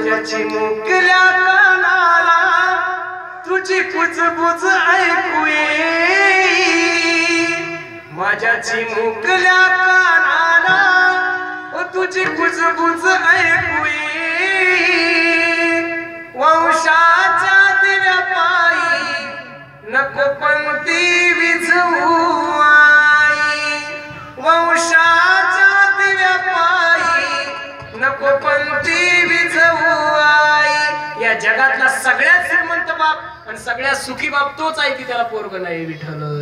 माझ्या चिमुकल्या कानाला तुझी कुजबुज ऐकू येईल, माझ्या चिमुकल्या कानाला तुझी कुजबुज ऐकू येईल। वंशाच्या दिव्या पायी नको पंथी विझवू आई, वंशाच्या दिव्या पायी नको पंथी विझवू आई। या जगातला सगळ्यात श्रीमंत बाप आणि सगळ्यात सुखी बाप तोच आहे की त्याला पोरग नाही विठ्ठल।